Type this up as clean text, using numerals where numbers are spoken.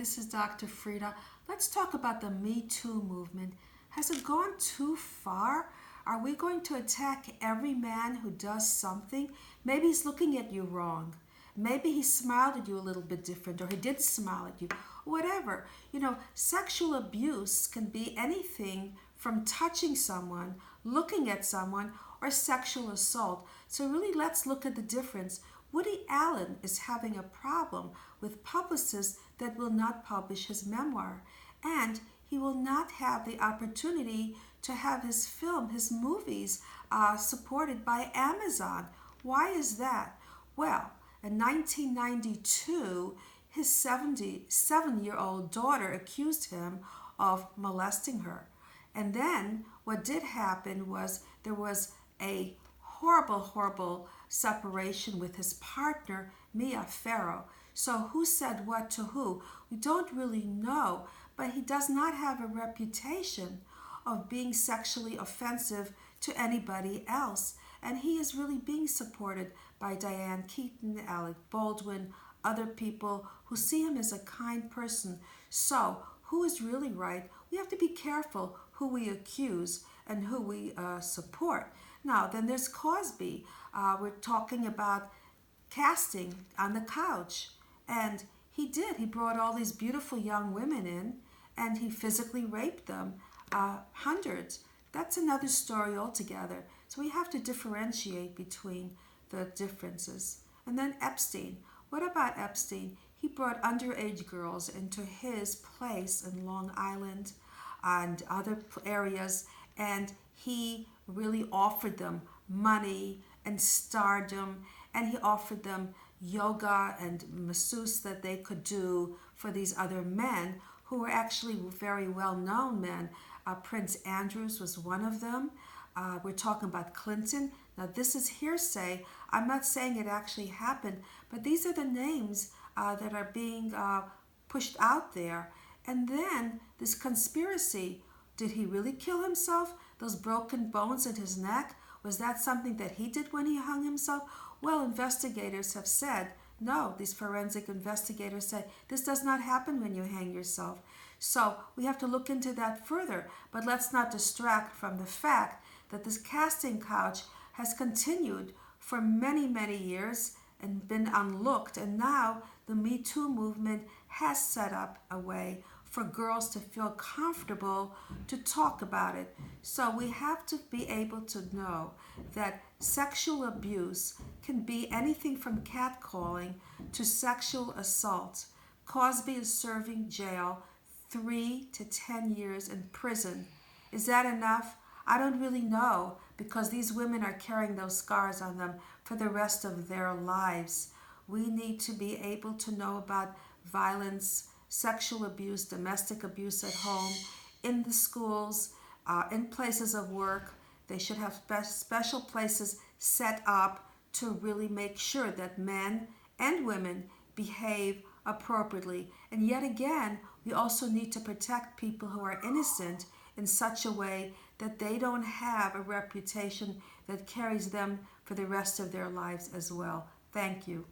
this is Dr. Frida. Let's talk about the MeToo movement. Has it gone too far? Are we going to attack every man who does something? Maybe he's looking at you wrong. Maybe he smiled at you a little bit different, or he did smile at you. Whatever. Sexual abuse can be anything from touching someone, looking at someone, or sexual assault. So really, let's look at the difference. Woody Allen is having a problem with publicists that will not publish his memoir, and he will not have the opportunity to have his film, his movies, supported by Amazon. Why is that? Well, in 1992, his 77-year-old daughter accused him of molesting her. And then what did happen was there was a horrible, horrible separation with his partner, Mia Farrow. So who said what to who? We don't really know, but he does not have a reputation of being sexually offensive to anybody else. And he is really being supported by Diane Keaton, Alec Baldwin, other people who see him as a kind person. So who is really right? We have to be careful who we accuse and who we support. Now, then there's Cosby. We're talking about casting on the couch. And he did. He brought all these beautiful young women in, and he physically raped them, hundreds. That's another story altogether. So we have to differentiate between the differences. And then Epstein. What about Epstein? He brought underage girls into his place in Long Island and other areas, and he really offered them money and stardom, and he offered them yoga and masseuse that they could do for these other men who were actually very well-known men. Prince Andrews was one of them. We're talking about Clinton. Now, this is hearsay. I'm not saying it actually happened, but these are the names that are being pushed out there. And then this conspiracy. Did he really kill himself? Those broken bones in his neck? Was that something that he did when he hung himself? Well, investigators have said, no, these forensic investigators say, this does not happen when you hang yourself. So we have to look into that further. But let's not distract from the fact that this casting couch has continued for many, many years and been unlooked. And now the Me Too movement has set up a way for girls to feel comfortable to talk about it. So we have to be able to know that sexual abuse can be anything from catcalling to sexual assault. Cosby is serving jail 3 to 10 years in prison. Is that enough? I don't really know, because these women are carrying those scars on them for the rest of their lives. We need to be able to know about violence, sexual abuse, domestic abuse at home, in the schools, in places of work. They should have special places set up to really make sure that men and women behave appropriately. And yet again, we also need to protect people who are innocent in such a way that they don't have a reputation that carries them for the rest of their lives as well. Thank you.